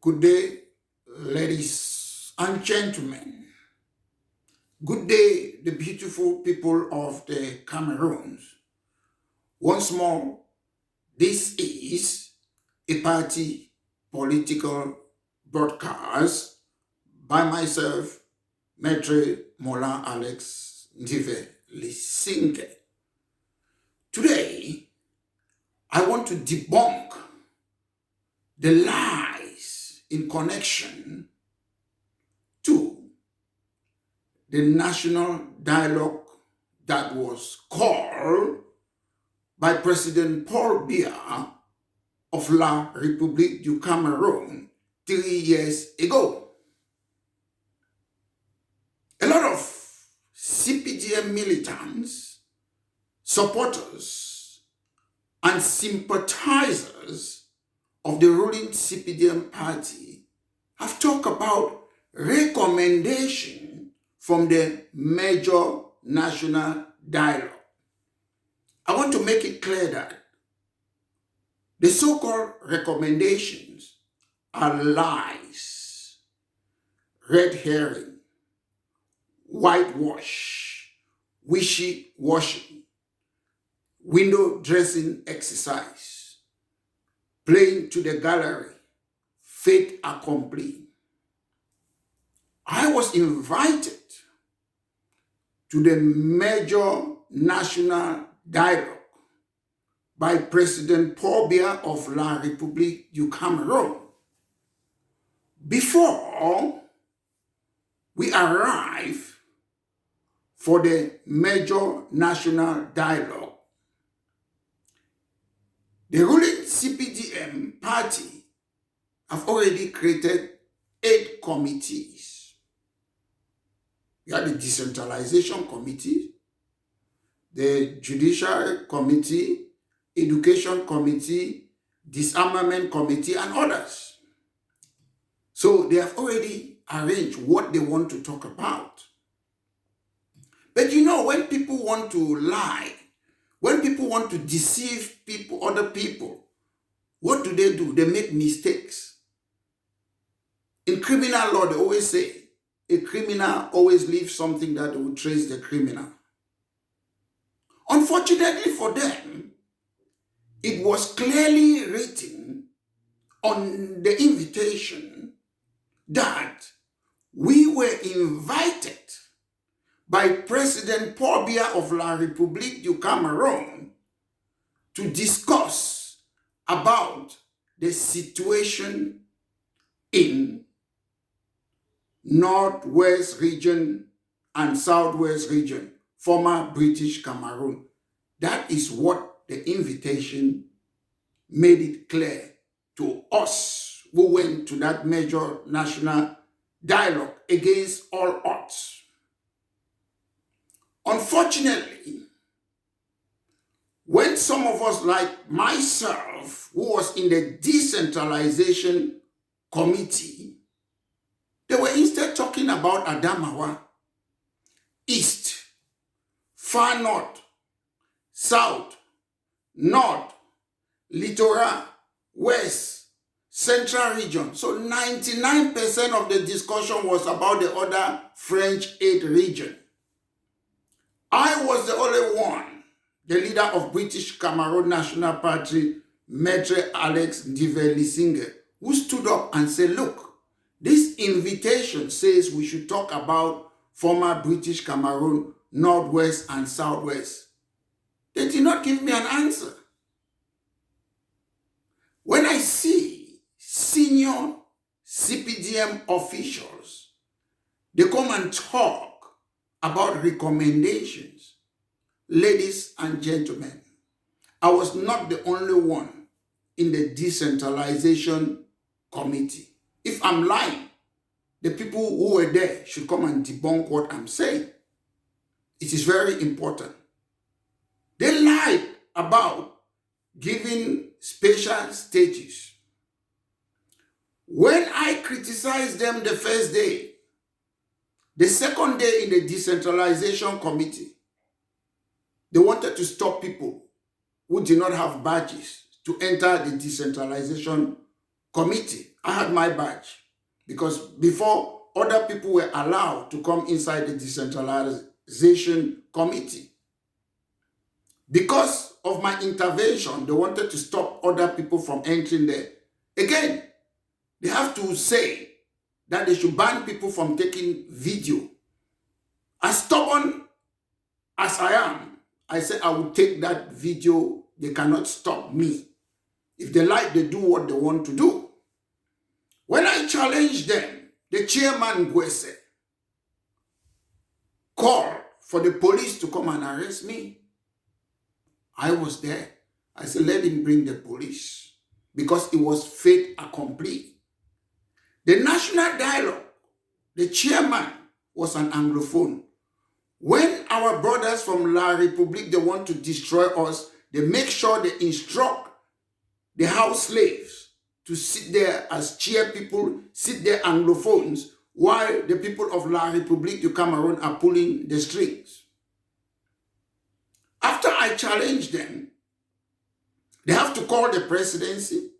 Good day, ladies and gentlemen. Good day, the beautiful people of the Cameroons. Once more, this is a party political broadcast by myself, Maitre Mola Alex Ndive Lisinge. Today, I want to debunk the lies in connection to the national dialogue that was called by President Paul Biya of La République du Cameroon 3 years ago. A lot of CPDM militants, supporters, and sympathizers of the ruling CPDM party have talked about recommendation from the major national dialogue. I want to make it clear that the so-called recommendations are lies, red herring, whitewash, wishy-washy, window dressing exercise, playing to the gallery, fait accompli. I was invited to the major national dialogue by President Paul Biya of La République du Cameroon. Before we arrive for the major national dialogue, the ruling CPDM party have already created 8 committees. You have the Decentralization Committee, the Judicial Committee, Education Committee, Disarmament Committee, and others. So they have already arranged what they want to talk about. But you know, when people want to lie, when people want to deceive people, other people, what do? They make mistakes. In criminal law, they always say, a criminal always leaves something that will trace the criminal. Unfortunately for them, it was clearly written on the invitation that we were invited by President Paul Biya of La République du Cameroon to discuss about the situation in Northwest region and Southwest region, former British Cameroon. That is what the invitation made it clear to us who went to that major national dialogue against all odds. Unfortunately, when some of us like myself, who was in the Decentralization Committee, they were instead talking about Adamawa, East, Far North, South, North, Littoral, West, Central region. So 99% of the discussion was about the other French 8 region. I was the only one, the leader of British Cameroon National Party, Maitre Alex Ndive Lisinge, who stood up and said, look, this invitation says we should talk about former British Cameroon, Northwest and Southwest. They did not give me an answer. When I see senior CPDM officials, they come and talk about recommendations. Ladies and gentlemen, I was not the only one in the Decentralization Committee. If I'm lying, the people who were there should come and debunk what I'm saying. It is very important. They lied about giving special status. When I criticized them the first day, the second day in the Decentralization Committee, they wanted to stop people who did not have badges to enter the Decentralization Committee. I had my badge because before other people were allowed to come inside the decentralization committee. Because of my intervention, they wanted to stop other people from entering there. Again, they have to say that they should ban people from taking video. As stubborn as I am, I said I will take that video. They cannot stop me. If they like, they do what they want to do. When I challenged them, the chairman Gwese called for the police to come and arrest me. I was there. I said, let him bring the police because it was fait accompli. The national dialogue, the chairman was an Anglophone. When our brothers from La République, they want to destroy us, they make sure they instruct the house slaves to sit there as chair people, sit there Anglophones, while the people of La République du Cameroon are pulling the strings. After I challenged them, they have to call the presidency.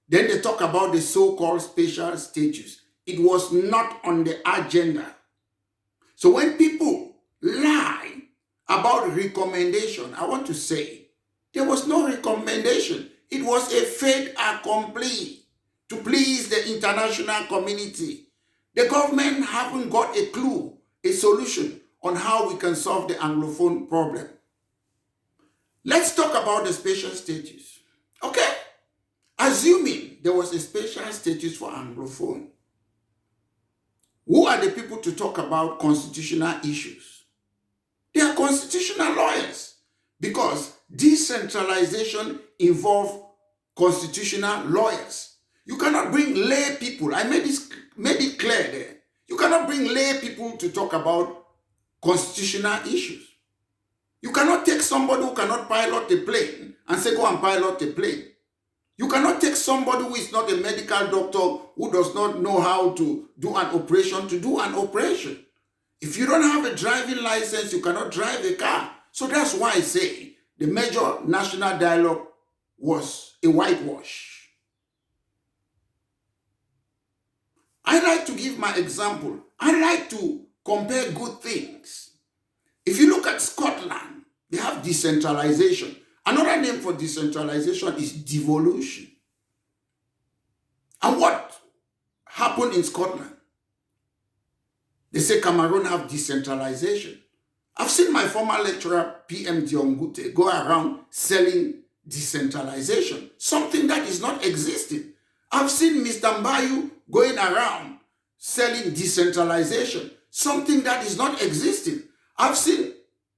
Then they talk about the so-called special status. It was not on the agenda. So when people lie about recommendation, I want to say there was no recommendation. It was a fait accompli to please the international community. The government haven't got a clue, a solution on how we can solve the Anglophone problem. Let's talk about the special status. Okay? Assuming there was a special status for Anglophone, who are the people to talk about constitutional issues? They are constitutional lawyers because decentralization involves constitutional lawyers. You cannot bring lay people. I made it clear there. You cannot bring lay people to talk about constitutional issues. You cannot take somebody who cannot pilot a plane and say, go and pilot a plane. You cannot take somebody who is not a medical doctor, who does not know how to do an operation, to do an operation. If you don't have a driving license, you cannot drive a car. So that's why I say the major national dialogue was a whitewash. I like to give my example. I like to compare good things. If you look at Scotland, they have decentralization. Another name for decentralization is devolution. And what happened in Scotland? They say Cameroon have decentralization. I've seen my former lecturer, PM Diongute, go around selling decentralization, something that is not existing. I've seen Mr. Mbayu going around selling decentralization, something that is not existing. I've seen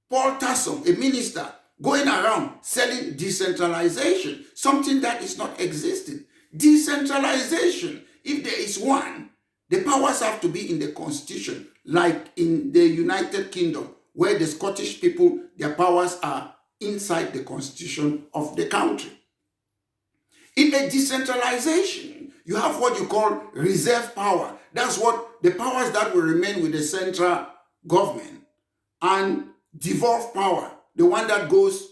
Paul Tassom, a minister, going around selling decentralization, something that is not existing. Decentralization, if there is one, the powers have to be in the constitution, like in the United Kingdom, where the Scottish people, their powers are inside the constitution of the country. In a decentralization, you have what you call reserve power. That's what the powers that will remain with the central government. And devolved power, the one that goes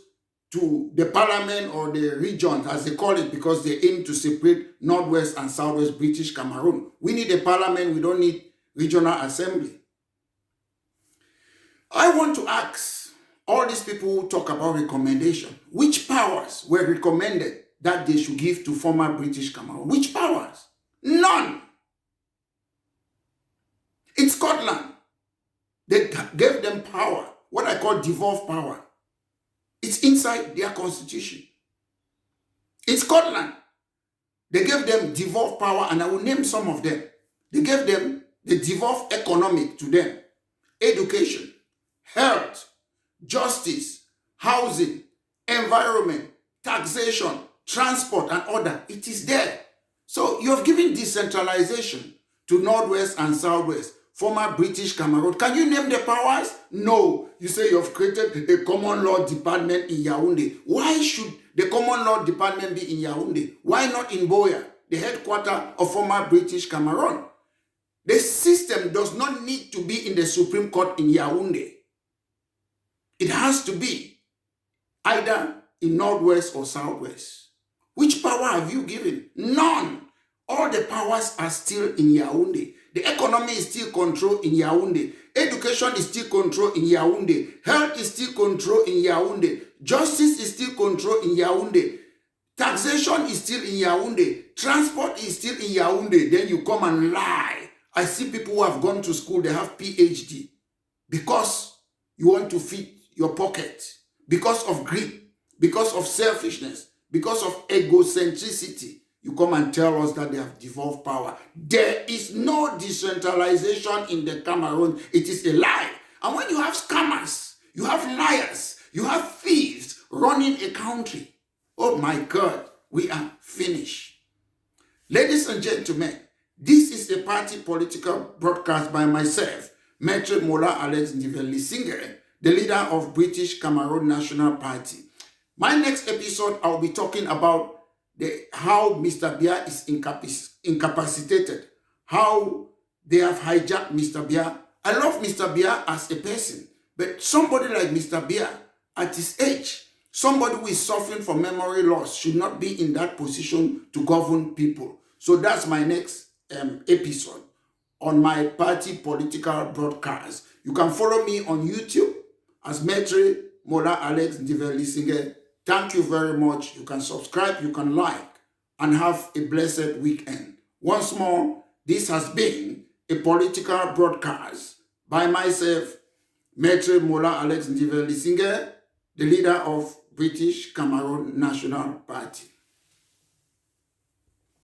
to the parliament or the regions, as they call it, because they aim to separate Northwest and Southwest British Cameroon. We need a parliament, we don't need regional assembly. I want to ask all these people who talk about recommendation, which powers were recommended that they should give to former British Cameroon? Which powers? None. In Scotland, they gave them power, what I call devolved power. It's inside their constitution. In Scotland, they gave them devolved power, and I will name some of them. They gave them the devolved economic to them. Education, health, justice, housing, environment, taxation, transport, and other. It is there. So you have given decentralization to Northwest and Southwest, former British Cameroon. Can you name the powers? No. You say you have created a common law department in Yaoundé. Why should the common law department be in Yaoundé? Why not in Boya, the headquarters of former British Cameroon? The system does not need to be in the Supreme Court in Yaoundé. It has to be either in Northwest or Southwest. Which power have you given? None. All the powers are still in Yaoundé. The economy is still controlled in Yaoundé. Education is still controlled in Yaoundé. Health is still controlled in Yaoundé. Justice is still controlled in Yaoundé. Taxation is still in Yaoundé. Transport is still in Yaoundé. Then you come and lie. I see people who have gone to school, they have PhD. Because you want to feed your pocket. Because of greed. Because of selfishness. Because of egocentricity. You come and tell us that they have devolved power. There is no decentralization in the Cameroon. It is a lie. And when you have scammers, you have liars, you have thieves running a country, oh my God, we are finished. Ladies and gentlemen, this is a party political broadcast by myself, Maitre Mola Alex Ndiveli-Singere, the leader of British Cameroon National Party. My next episode, I'll be talking about how Mr. Biya is incapacitated, how they have hijacked Mr. Biya. I love Mr. Biya as a person, but somebody like Mr. Biya at his age, somebody who is suffering from memory loss should not be in that position to govern people. So that's my next episode on my party political broadcast. You can follow me on YouTube as Maitre Mola Alex Ndiveli-Singere. Thank you very much. You can subscribe, you can like, and have a blessed weekend. Once more, this has been a political broadcast by myself, Maitre Mola Alex Ndiveli-Singere, the leader of British Cameroon National Party.